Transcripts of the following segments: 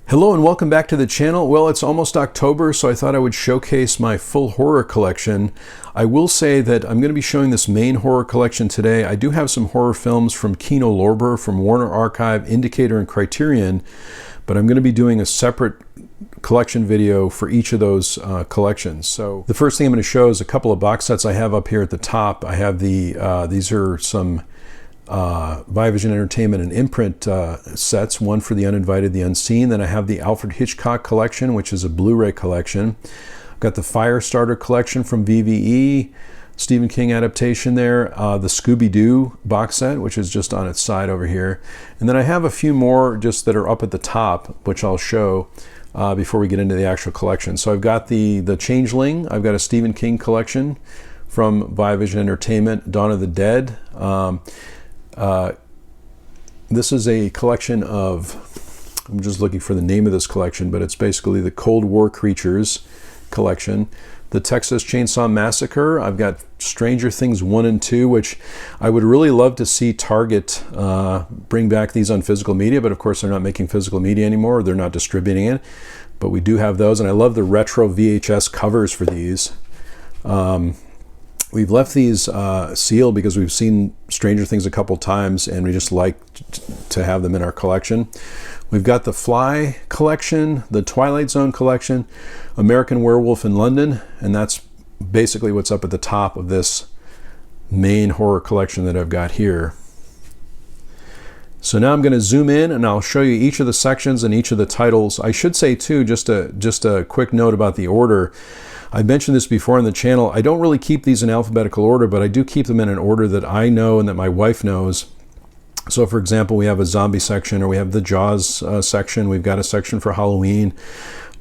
Hello and welcome back to the channel. Well, it's almost October, so I thought I would showcase my full horror collection. I will say that I'm going to be showing this main horror collection today. I do have some horror films from Kino Lorber, from Warner Archive, Indicator, and Criterion, but I'm going to be doing a separate collection video for each of those collections. So the first thing I'm going to show is a couple of box sets I have up here at the top. I have these are some Vivision Entertainment and imprint sets, one for the uninvited, the unseen. Then I have the Alfred Hitchcock collection, which is a Blu-ray collection. I've got the Firestarter collection from VVE, Stephen King adaptation there, the Scooby-Doo box set, which is just on its side over here. And then I have a few more just that are up at the top, which I'll show before we get into the actual collection. So I've got the Changeling, I've got a Stephen King collection from Vivision Entertainment, Dawn of the Dead. This is a collection of, I'm just looking for the name of this collection, but it's basically the Cold War Creatures collection. The Texas Chainsaw Massacre. I've got Stranger Things 1 and 2, which I would really love to see Target bring back these on physical media, but of course they're not making physical media anymore, they're not distributing it, but we do have those, and I love the retro VHS covers for these. We've left these sealed because we've seen Stranger Things a couple times and we just like to have them in our collection. We've got the Fly collection, the Twilight Zone collection, American Werewolf in London, and that's basically what's up at the top of this main horror collection that I've got here. So now I'm going to zoom in and I'll show you each of the sections and each of the titles. I should say too, just a quick note about the order. I mentioned this before on the channel. I don't really keep these in alphabetical order, but I do keep them in an order that I know and that my wife knows. So for example, we have a zombie section, or we have the Jaws section. We've got a section for Halloween,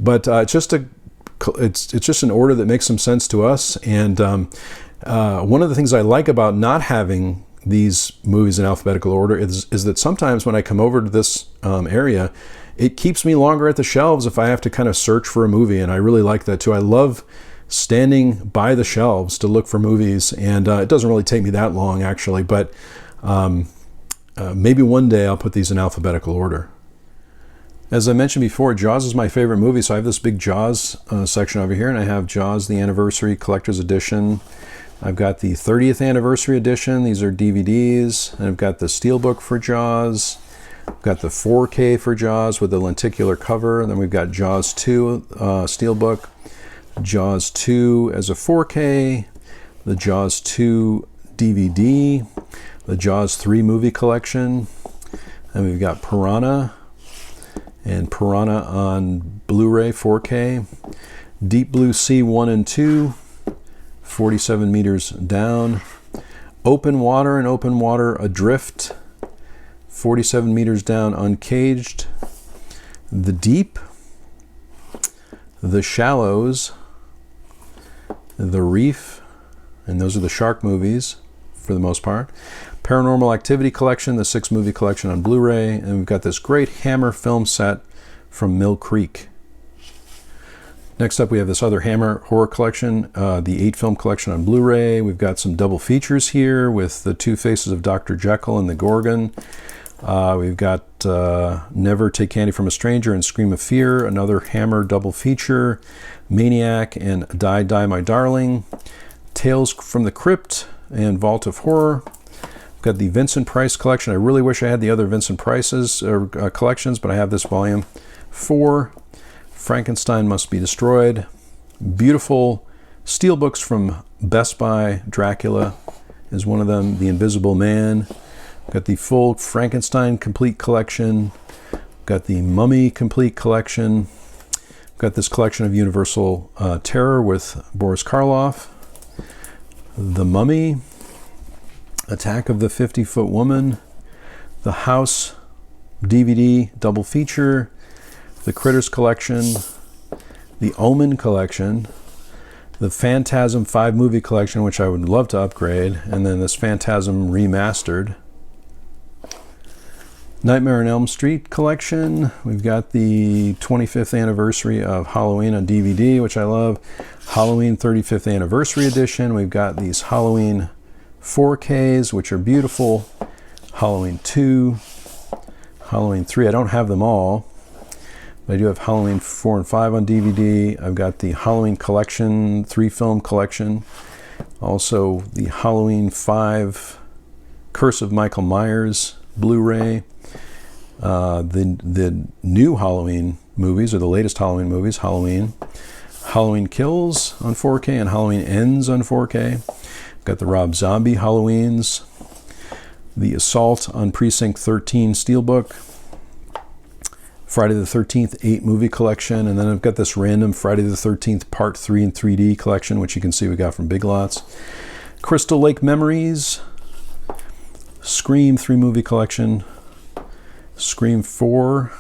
but it's just an order that makes some sense to us. And one of the things I like about not having these movies in alphabetical order is that sometimes when I come over to this area, it keeps me longer at the shelves if I have to kind of search for a movie, and I really like that too. I love standing by the shelves to look for movies, and it doesn't really take me that long actually, but maybe one day I'll put these in alphabetical order. As I mentioned before, Jaws is my favorite movie, so I have this big Jaws section over here, and I have Jaws the Anniversary Collector's Edition. I've got the 30th Anniversary Edition, these are DVDs, and I've got the Steelbook for Jaws. We've got the 4K for Jaws with the lenticular cover, and then we've got Jaws 2 Steelbook, Jaws 2 as a 4K, the Jaws 2 DVD, the Jaws 3 movie collection, and we've got Piranha and Piranha on Blu-ray 4K, Deep Blue Sea 1 and 2, 47 meters down, Open Water and Open Water Adrift, 47 meters down uncaged, The Deep, The Shallows, The Reef, and those are the shark movies for the most part, Paranormal Activity collection, the 6 movie collection on Blu-ray, and we've got this great Hammer film set from Mill Creek. Next up we have this other Hammer horror collection, the 8 film collection on Blu-ray. We've got some double features here with the 2 Faces of Dr. Jekyll and the Gorgon. We've got Never Take Candy from a Stranger and Scream of Fear, another Hammer double feature, Maniac and Die Die My Darling, Tales from the Crypt and Vault of Horror. We've got the Vincent Price collection. I really wish I had the other Vincent Price's collections, but I have this volume 4. Frankenstein Must Be Destroyed. Beautiful steelbooks from Best Buy. Dracula is one of them. The Invisible Man. Got the full Frankenstein complete collection. Got the Mummy complete collection. Got this collection of Universal Terror with Boris Karloff. The Mummy. Attack of the 50-Foot Woman. The House DVD double feature. The Critters collection. The Omen collection. The Phantasm 5 movie collection, which I would love to upgrade. And then this Phantasm remastered. Nightmare on Elm Street collection. We've got the 25th anniversary of Halloween on DVD, which I love. Halloween 35th anniversary edition. We've got these Halloween 4Ks, which are beautiful. Halloween 2, Halloween 3. I don't have them all. I do have Halloween 4 and 5 on DVD. I've got the Halloween collection, 3-film collection. Also the Halloween 5 Curse of Michael Myers Blu-ray. The new Halloween movies, or the latest Halloween movies, Halloween Kills on 4K and Halloween Ends on 4K. Got the Rob Zombie Halloweens, the Assault on Precinct 13 Steelbook, Friday the 13th 8 movie collection, and then I've got this random Friday the 13th Part 3 in 3D collection, which you can see we got from Big Lots. Crystal Lake Memories, Scream 3 movie collection, Scream 4,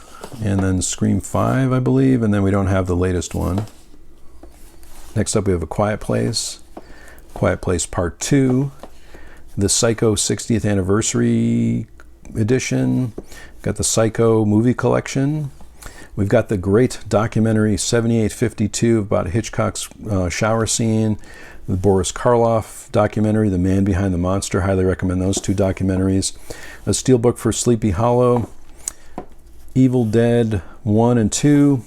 and then Scream 5, I believe, and then we don't have the latest one. Next up we have A Quiet Place Part 2, the Psycho 60th Anniversary Edition, got the Psycho movie collection. We've got the great documentary 7852 about Hitchcock's shower scene, the Boris Karloff documentary, The Man Behind the Monster. Highly recommend those 2 documentaries. A steelbook for Sleepy Hollow, Evil Dead 1 and 2,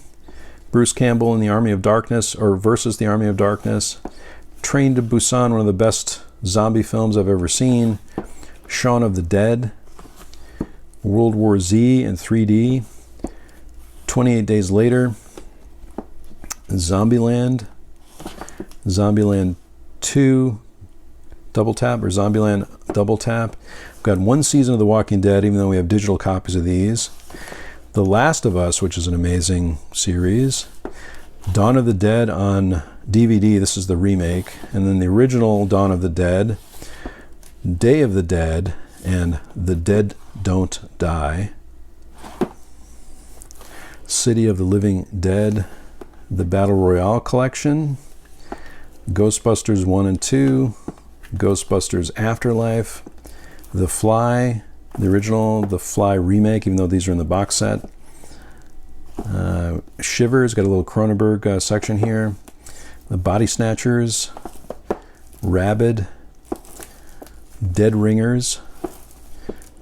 Bruce Campbell in the Army of Darkness, or versus the Army of Darkness, Train to Busan, one of the best zombie films I've ever seen, Shaun of the Dead, World War Z in 3D, 28 Days Later, Zombieland 2, Double Tap, or Zombieland Double Tap. We've got 1 season of The Walking Dead, even though we have digital copies of these. The Last of Us, which is an amazing series. Dawn of the Dead on DVD, this is the remake. And then the original Dawn of the Dead, Day of the Dead, and The Dead Don't Die. City of the Living Dead, the Battle Royale collection, Ghostbusters 1 and 2, Ghostbusters Afterlife, The Fly, the original, The Fly remake, even though these are in the box set. Shivers, got a little Cronenberg section here. The Body Snatchers, Rabid, Dead Ringers.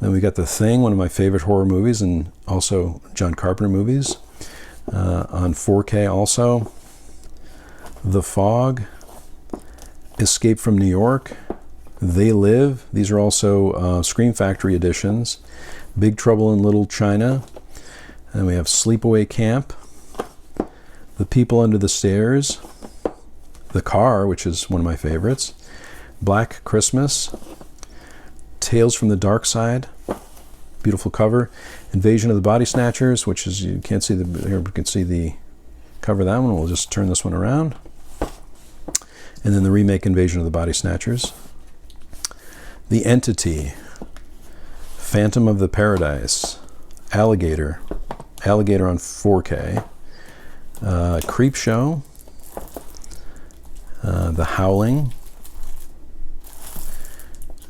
Then we got The Thing, one of my favorite horror movies, and also John Carpenter movies, on 4K also. The Fog, Escape from New York, They Live. These are also Scream Factory editions. Big Trouble in Little China. And we have Sleepaway Camp, The People Under the Stairs, The Car, which is one of my favorites, Black Christmas, Tales from the Dark Side, beautiful cover, Invasion of the Body Snatchers, which is, you can't see the, here we can see the cover of that one. We'll just turn this one around. And then the remake Invasion of the Body Snatchers. The Entity, Phantom of the Paradise, Alligator on 4K, Creep Show, The Howling,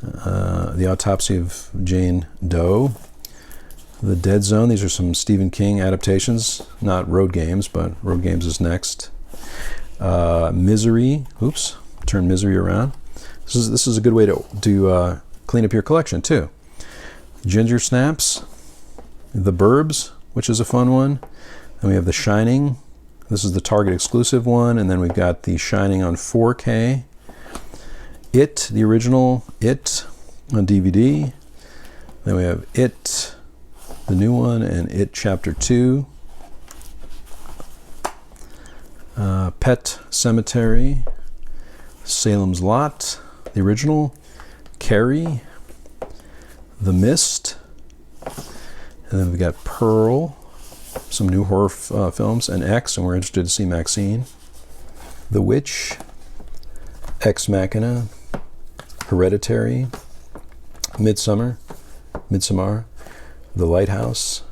The Autopsy of Jane Doe, The Dead Zone. These are some Stephen King adaptations, not Road Games, but Road Games is next. Misery, oops, turn Misery around. This is a good way to clean up your collection too. Ginger Snaps, The Burbs, which is a fun one. Then we have The Shining. This is the Target exclusive one, and then we've got The Shining on 4K. It, the original It on DVD. Then we have It, the new one, and It Chapter 2. Pet Cemetery, Salem's Lot, the original, Carrie, The Mist, and then we got Pearl, some new horror films, and X, and we're interested to see Maxine. The Witch, Ex Machina, Hereditary, Midsommar, The Lighthouse,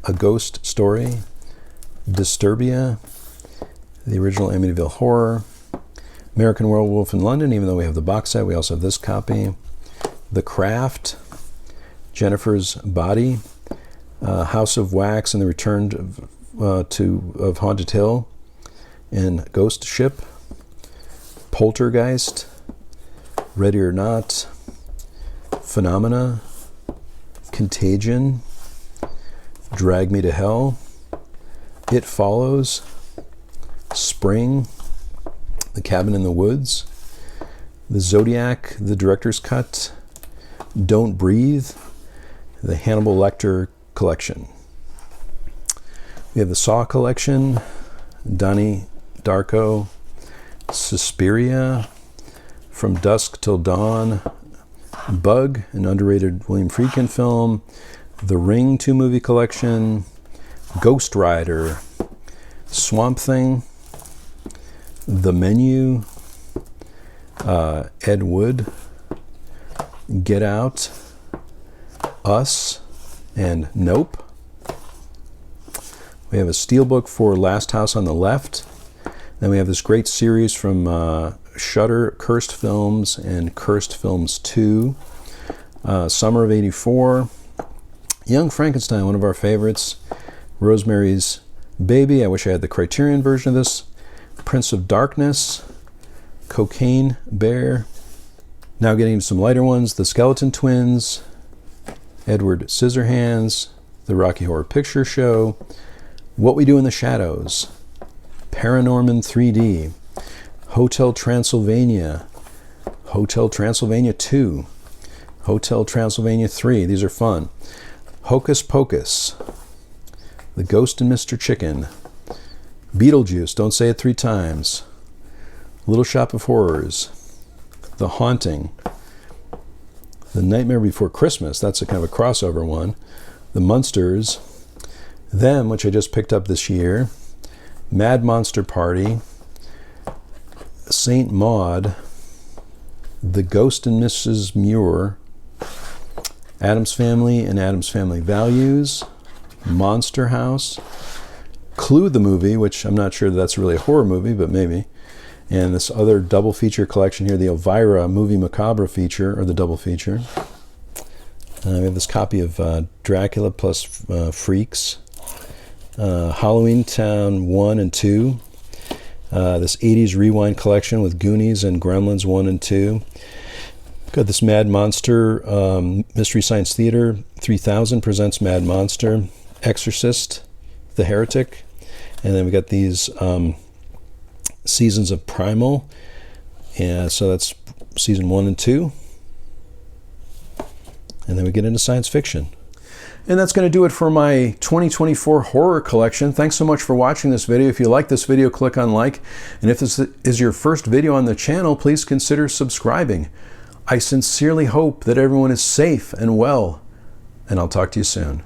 A Ghost Story, Disturbia, the original Amityville Horror, American Werewolf in London, even though we have the box set, we also have this copy. The Craft, Jennifer's Body, House of Wax and the Return of Haunted Hill, and Ghost Ship, Poltergeist, Ready or Not, Phenomena, Contagion, Drag Me to Hell, It Follows, Spring, The Cabin in the Woods, The Zodiac, the director's cut, Don't Breathe, the Hannibal Lecter collection. We have the Saw collection, Donnie Darko, Suspiria, From Dusk Till Dawn, Bug, an underrated William Friedkin film, The Ring 2-movie collection, Ghost Rider, Swamp Thing, The Menu, Ed Wood, Get Out, Us, and Nope. We have a steelbook for Last House on the Left. Then we have this great series from Shudder, Cursed Films and Cursed Films 2. Summer of '84. Young Frankenstein, one of our favorites. Rosemary's Baby. I wish I had the Criterion version of this. Prince of Darkness. Cocaine Bear. Now getting into some lighter ones. The Skeleton Twins. Edward Scissorhands. The Rocky Horror Picture Show. What We Do in the Shadows. Paranorman 3D. Hotel Transylvania. Hotel Transylvania 2. Hotel Transylvania 3. These are fun. Hocus Pocus. The Ghost and Mr. Chicken. Beetlejuice, don't say it 3 times. Little Shop of Horrors. The Haunting. The Nightmare Before Christmas, that's a kind of a crossover one. The Munsters. Them, which I just picked up this year. Mad Monster Party. Saint Maud. The Ghost and Mrs. Muir. Addams Family and Addams Family Values. Monster House. Clue the movie, which I'm not sure that's really a horror movie, but maybe. And this other double feature collection here, the Elvira Movie Macabre feature, or the double feature. We have this copy of Dracula plus Freaks. Halloween Town 1 and 2. This 80s rewind collection with Goonies and Gremlins 1 and 2. Got this Mad Monster Mystery Science Theater 3000 presents Mad Monster. Exorcist, The Heretic. And then we got these Seasons of Primal. And so that's season 1 and 2. And then we get into science fiction. And that's going to do it for my 2024 horror collection. Thanks so much for watching this video. If you like this video, click on like. And if this is your first video on the channel, please consider subscribing. I sincerely hope that everyone is safe and well, and I'll talk to you soon.